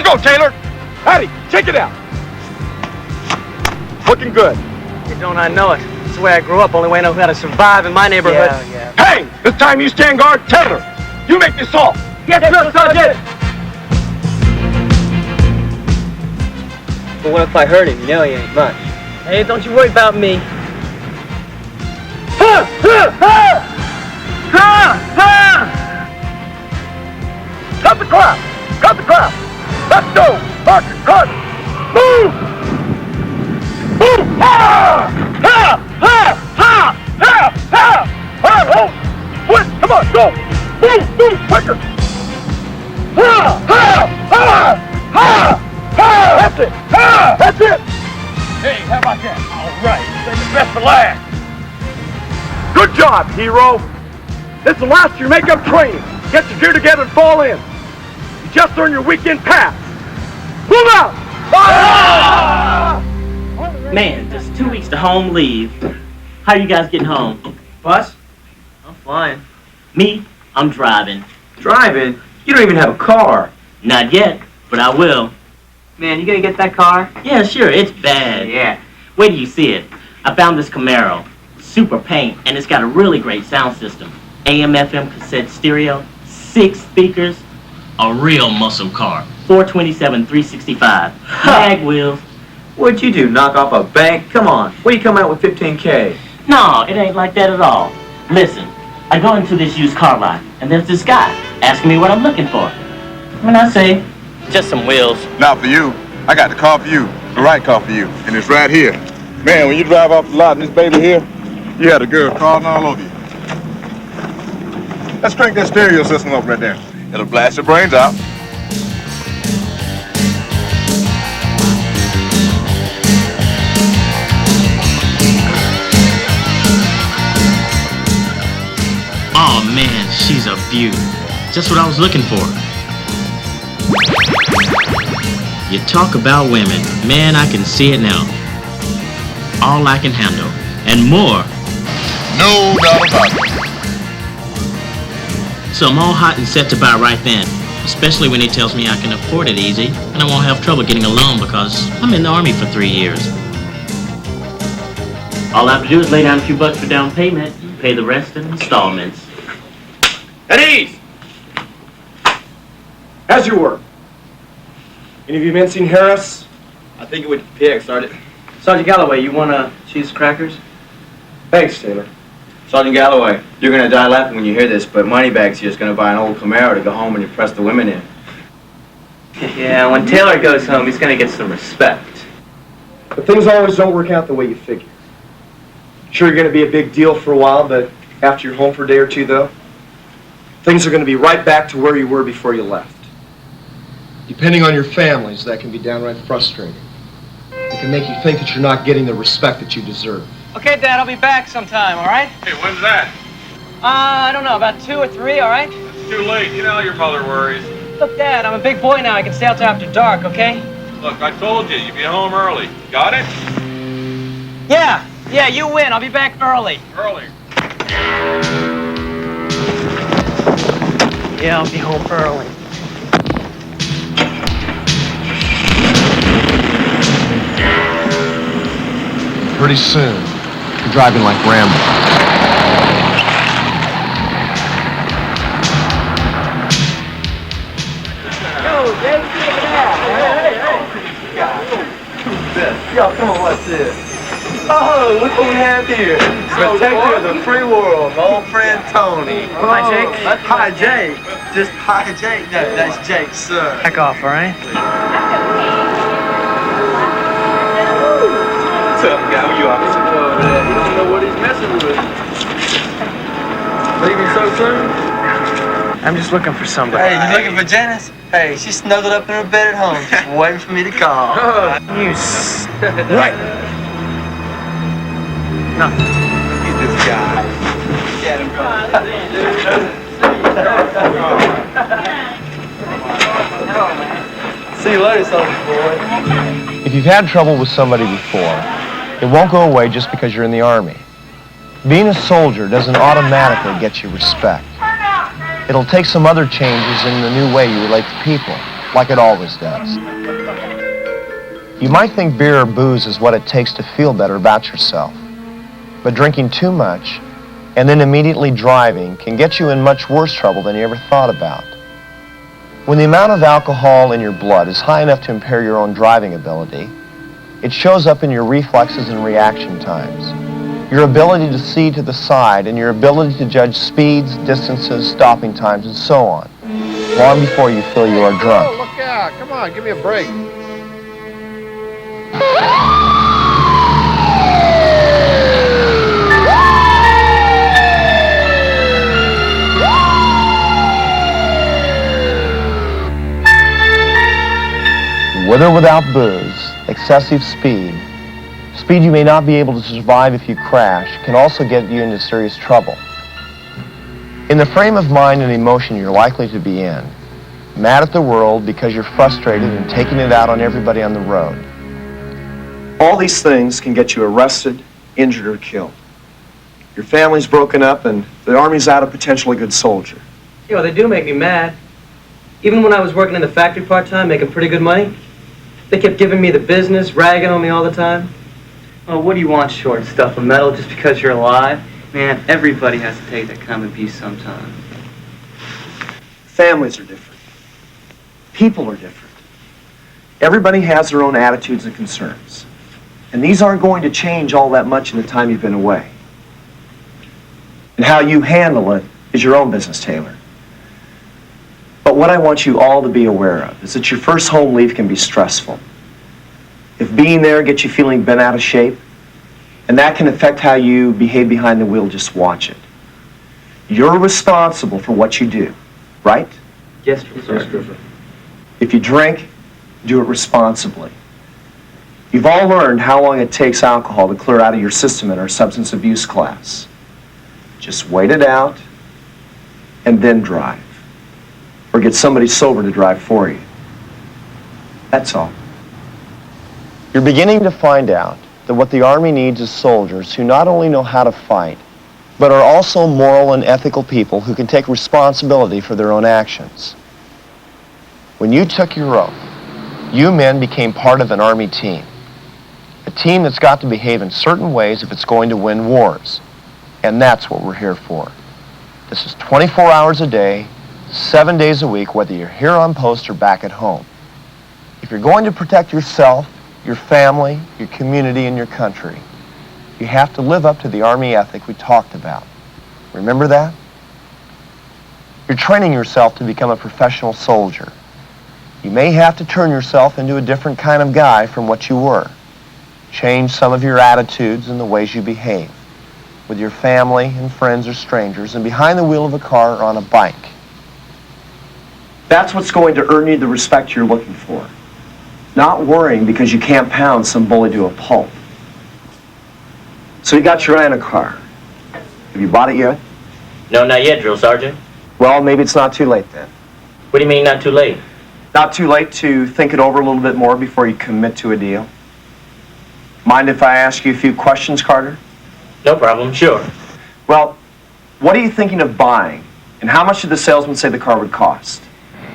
go, Taylor. Hattie, check it out. Looking good. Hey, don't I know it? It's the way I grew up, only way I know how to survive in my neighborhood. Yeah. Hey, this time you stand guard. Taylor, you make this off. Yes, sir, Sergeant! But what if I hurt him? You know he ain't much. Hey, don't you worry about me. Ha! Ha! Ha! Ha! Ha! Cut the crap. Cut the crap. Let's go. Parker, cut. Move. Move. Ha! Ha! Ha! Ha! Ha! Ha! Ha! Oh! Switch. Come on, go. Move. Move. Quicker. Ha! Ha! Ha! Ha! Ha! That's it. Ha! That's it. Hey, how about that? All right. Save the best for last. Good job, hero. This is the last your makeup training. Get your gear together and fall in. You just earned your weekend pass. Move out! Ah! Man, just 2 weeks to home leave. How you guys getting home? Bus? I'm flying. Me? I'm driving. Driving? You don't even have a car. Not yet, but I will. Man, you gonna get that car? Yeah, sure, it's bad. Yeah. Wait till you see it. I found this Camaro. Super paint, and it's got a really great sound system. AM, FM, cassette stereo, 6 speakers, a real muscle car. 427, 365. Mag wheels. What'd you do, knock off a bank? Come on, what do you come out with 15K? No, it ain't like that at all. Listen, I go into this used car lot, and there's this guy asking me what I'm looking for. When I say, just some wheels. Not for you. I got the car for you. The right car for you. And it's right here. Man, when you drive off the lot in this baby here, you had a girl crawling all over you. Let's crank that stereo system up right there. It'll blast your brains out. Oh man, she's a beaut. Just what I was looking for. You talk about women. Man, I can see it now. All I can handle. And more. No doubt about it. So I'm all hot and set to buy right then. Especially when he tells me I can afford it easy and I won't have trouble getting a loan because I'm in the Army for 3 years. All I have to do is lay down a few bucks for down payment and pay the rest in installments. At ease. How's your work? Any of you men seen Harris? I think it would PX, Sergeant. Sergeant Galloway, you wanna cheese crackers? Thanks, Taylor. Sergeant Galloway, you're gonna die laughing when you hear this, but Moneybags here's gonna buy an old Camaro to go home and impress the women in. Yeah, when Taylor goes home, he's gonna get some respect. But things always don't work out the way you figure. Sure, you're gonna be a big deal for a while, but after you're home for a day or two, though, things are gonna be right back to where you were before you left. Depending on your families, that can be downright frustrating. It can make you think that you're not getting the respect that you deserve. Okay, Dad, I'll be back sometime, all right? Hey, when's that? I don't know, about 2 or 3, all right? It's too late. You know how your mother worries. Look, Dad, I'm a big boy now. I can stay out till after dark, okay? Look, I told you, you'd be home early. Got it? Yeah, you win. I'll be back early. Early. Yeah, I'll be home early. Pretty soon, you're driving like Rambo. Yo, Dave, check it out. Hey. Yo, come on, what's this? Oh, look what we have here. Protector of the free world, my old friend Tony. Hi, Jake. Hi, Jake. Just hi, Jake. No, that's Jake, sir. Back off, all right? Tough guy, you officer. He don't know what he's messing with. Leaving so soon? I'm just looking for somebody. Hey, you looking for Janice? Hey, she's snuggled up in her bed at home, just waiting for me to call. Right. Nothing. He's this guy. Get him, bro. See you later, soldier boy. If you've had trouble with somebody before, it won't go away just because you're in the Army. Being a soldier doesn't automatically get you respect. It'll take some other changes in the new way you relate to people. like it always does. You might think beer or booze is what it takes to feel better about yourself, but drinking too much and then immediately driving can get you in much worse trouble than you ever thought about. When the amount of alcohol in your blood is high enough to impair your own driving ability, it shows up in your reflexes and reaction times, your ability to see to the side, and your ability to judge speeds, distances, stopping times, and so on, long before you feel you are drunk. Oh, look out. Come on, give me a break. With or without booze, excessive speed you may not be able to survive if you crash, can also get you into serious trouble. In the frame of mind and emotion you're likely to be in, mad at the world because you're frustrated and taking it out on everybody on the road. All these things can get you arrested, injured, or killed. Your family's broken up and the Army's out a potentially good soldier. Yo, they do make me mad. Even when I was working in the factory part-time, making pretty good money, they kept giving me the business, ragging on me all the time. Oh, what do you want, short stuff, a medal just because you're alive? Man, everybody has to take that kind of abuse sometime. Families are different. People are different. Everybody has their own attitudes and concerns. And these aren't going to change all that much in the time you've been away. And how you handle it is your own business, Taylor. But what I want you all to be aware of is that your first home leave can be stressful. If being there gets you feeling bent out of shape, and that can affect how you behave behind the wheel, just watch it. You're responsible for what you do, right? Yes, sir. If you drink, do it responsibly. You've all learned how long it takes alcohol to clear out of your system in our substance abuse class. Just wait it out and then drive. Or get somebody sober to drive for you. That's all. You're beginning to find out that what the Army needs is soldiers who not only know how to fight, but are also moral and ethical people who can take responsibility for their own actions. When you took your oath, you men became part of an Army team. A team that's got to behave in certain ways if it's going to win wars. And that's what we're here for. This is 24 hours a day, 7 days a week, whether you're here on post or back at home. If you're going to protect yourself, your family, your community, and your country, you have to live up to the Army ethic we talked about. Remember that? You're training yourself to become a professional soldier. You may have to turn yourself into a different kind of guy from what you were. Change some of your attitudes and the ways you behave with your family and friends or strangers and behind the wheel of a car or on a bike. That's what's going to earn you the respect you're looking for. Not worrying because you can't pound some bully to a pulp. So you got your eye on a car. Have you bought it yet? No, not yet, Drill Sergeant. Well, maybe it's not too late then. What do you mean, not too late? Not too late to think it over a little bit more before you commit to a deal. Mind if I ask you a few questions, Carter? No problem, sure. Well, what are you thinking of buying? And how much did the salesman say the car would cost?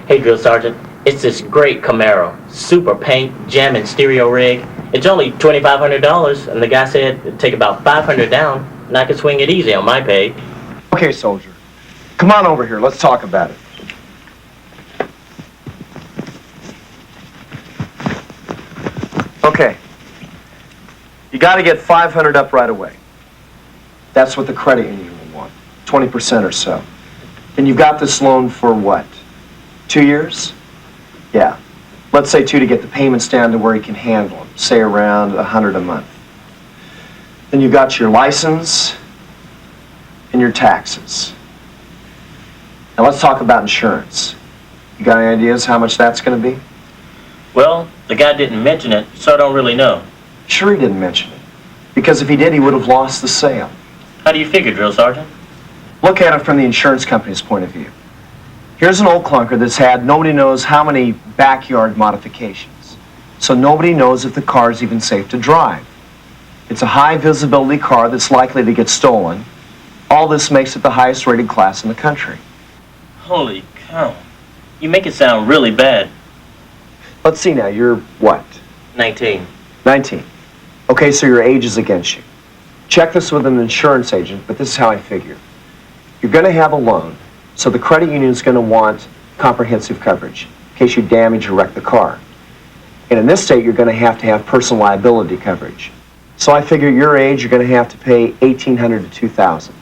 Hey, Drill Sergeant, it's this great Camaro. Super paint, gem, and stereo rig. It's only $2,500, and the guy said it'd take about $500 down, and I could swing it easy on my pay. Okay, soldier. Come on over here. Let's talk about it. Okay. You got to get $500 up right away. That's what the credit union will want. 20% or so. And you've got this loan for what? 2 years? Yeah. Let's say 2 to get the payments down to where you can handle them. Say around $100 a month. Then you've got your license and your taxes. Now let's talk about insurance. You got any ideas how much that's going to be? Well, the guy didn't mention it, so I don't really know. Sure he didn't mention it. Because if he did, he would have lost the sale. How do you figure, Drill Sergeant? Look at it from the insurance company's point of view. Here's an old clunker that's had nobody knows how many backyard modifications. So nobody knows if the car is even safe to drive. It's a high visibility car that's likely to get stolen. All this makes it the highest rated class in the country. Holy cow. You make it sound really bad. Let's see now, you're what? 19. 19. Okay, so your age is against you. Check this with an insurance agent, but this is how I figure. You're going to have a loan, so the credit union is going to want comprehensive coverage in case you damage or wreck the car. And in this state, you're going to have personal liability coverage. So I figure at your age, you're going to have to pay $1,800 to $2,000.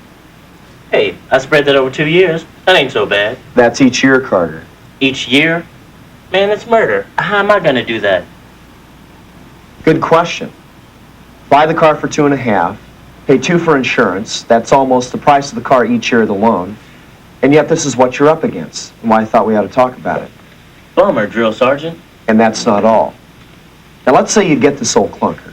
Hey, I spread that over 2 years. That ain't so bad. That's each year, Carter. Each year? Man, that's murder. How am I gonna do that? Good question. Buy the car for $2,500, pay $2,000 for insurance. That's almost the price of the car each year of the loan. And yet this is what you're up against, and why I thought we ought to talk about it. Bummer, drill sergeant. And that's not all. Now let's say you get this old clunker.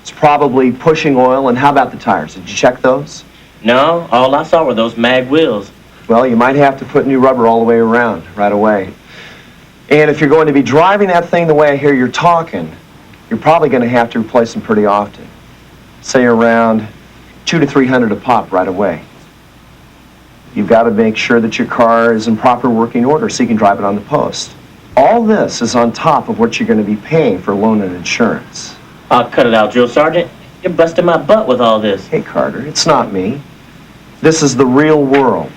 It's probably pushing oil, and how about the tires? Did you check those? No, all I saw were those mag wheels. Well, you might have to put new rubber all the way around right away. And if you're going to be driving that thing the way I hear you're talking, you're probably going to have to replace them pretty often. Say around $200 to $300 a pop right away. You've got to make sure that your car is in proper working order so you can drive it on the post. All this is on top of what you're going to be paying for loan and insurance. I'll cut it out, drill sergeant. You're busting my butt with all this. Hey, Carter, it's not me. This is the real world,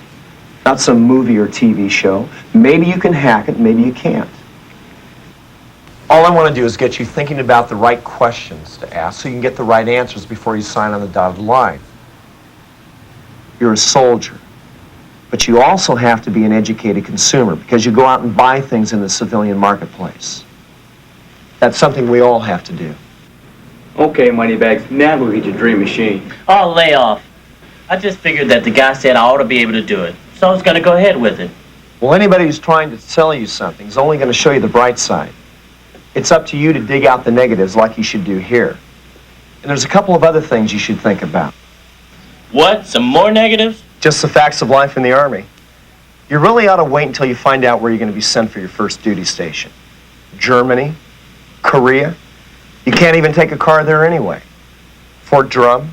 not some movie or TV show. Maybe you can hack it, maybe you can't. All I want to do is get you thinking about the right questions to ask so you can get the right answers before you sign on the dotted line. You're a soldier, but you also have to be an educated consumer because you go out and buy things in the civilian marketplace. That's something we all have to do. Okay, Moneybags, now go get your dream machine. Oh, lay off. I just figured that the guy said I ought to be able to do it, so I was gonna go ahead with it. Well, anybody who's trying to sell you something is only going to show you the bright side. It's up to you to dig out the negatives like you should do here. And there's a couple of other things you should think about. What? Some more negatives? Just the facts of life in the Army. You really ought to wait until you find out where you're going to be sent for your first duty station. Germany, Korea. You can't even take a car there anyway. Fort Drum.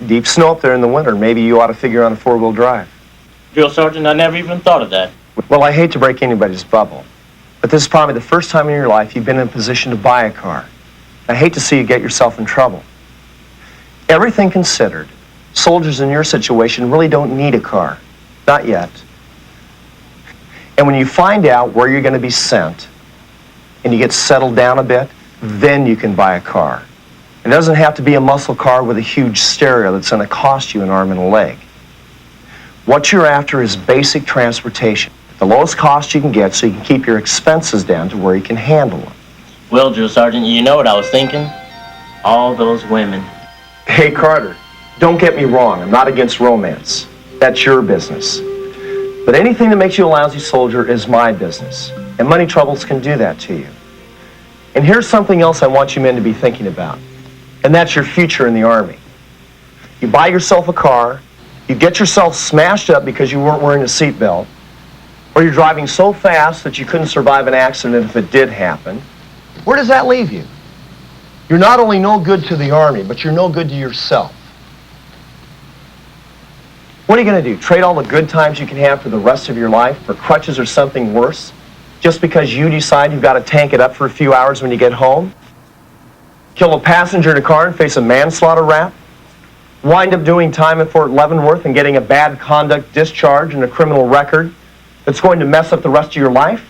Deep snow up there in the winter. Maybe you ought to figure on a four-wheel drive. Drill sergeant, I never even thought of that. Well, I hate to break anybody's bubble, but this is probably the first time in your life you've been in a position to buy a car. I hate to see you get yourself in trouble. Everything considered, soldiers in your situation really don't need a car. Not yet. And when you find out where you're going to be sent and you get settled down a bit, then you can buy a car. It doesn't have to be a muscle car with a huge stereo that's going to cost you an arm and a leg. What you're after is basic transportation, at the lowest cost you can get so you can keep your expenses down to where you can handle them. Well, drill sergeant, you know what I was thinking? All those women. Hey, Carter, don't get me wrong. I'm not against romance. That's your business. But anything that makes you a lousy soldier is my business. And money troubles can do that to you. And here's something else I want you men to be thinking about. And that's your future in the Army. You buy yourself a car, you get yourself smashed up because you weren't wearing a seatbelt, or you're driving so fast that you couldn't survive an accident if it did happen. Where does that leave you? You're not only no good to the Army, but you're no good to yourself. What are you going to do? Trade all the good times you can have for the rest of your life for crutches or something worse? Just because you decide you've got to tank it up for a few hours when you get home? Kill a passenger in a car and face a manslaughter rap? Wind up doing time at Fort Leavenworth and getting a bad conduct discharge and a criminal record that's going to mess up the rest of your life?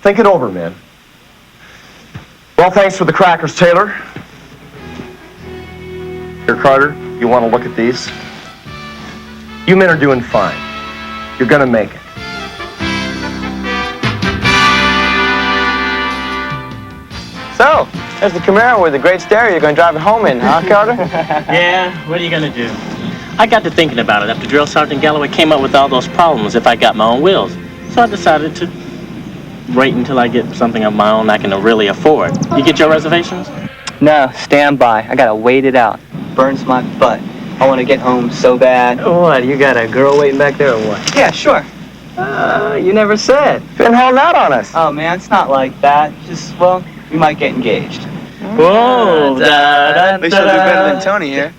Think it over, man. Well, thanks for the crackers, Taylor. Here, Carter, you want to look at these? You men are doing fine. You're going to make it. So, there's the Camaro with the great stereo. You're going to drive it home in, huh, Carter? Yeah, what are you gonna do? I got to thinking about it after Drill Sergeant Galloway came up with all those problems if I got my own wheels. So I decided to wait until I get something of my own I can really afford. You get your reservations? No, stand by. I gotta wait it out. Burns my butt. I want to get home so bad. What, you got a girl waiting back there or what? Yeah, sure. You never said. Been holding out on us. Oh, man, it's not like that. Just, well, we might get engaged. Whoa! At least you'll do better than Tony here.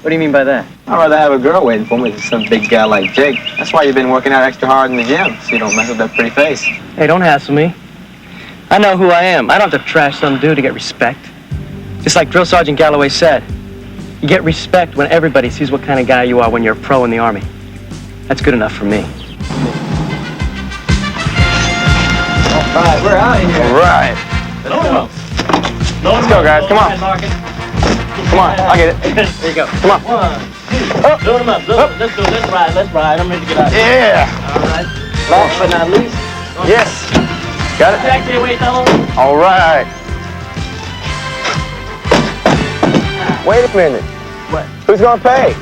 What do you mean by that? I'd rather have a girl waiting for me than some big guy like Jake. That's why you've been working out extra hard in the gym, so you don't mess with that pretty face. Hey, don't hassle me. I know who I am. I don't have to trash some dude to get respect. Just like Drill Sergeant Galloway said, you get respect when everybody sees what kind of guy you are when you're a pro in the Army. That's good enough for me. All right, we're out of here. All right. Let's go, guys. Come on. Come on, I'll get it. There you go. Come on. 1, 2. Load him up. Let's go. Let's ride. I'm ready to get out of here. Yeah. All right. Last but not least. Yes. Got it? Taxi away, fellas. All right. Wait a minute. What? Who's gonna pay?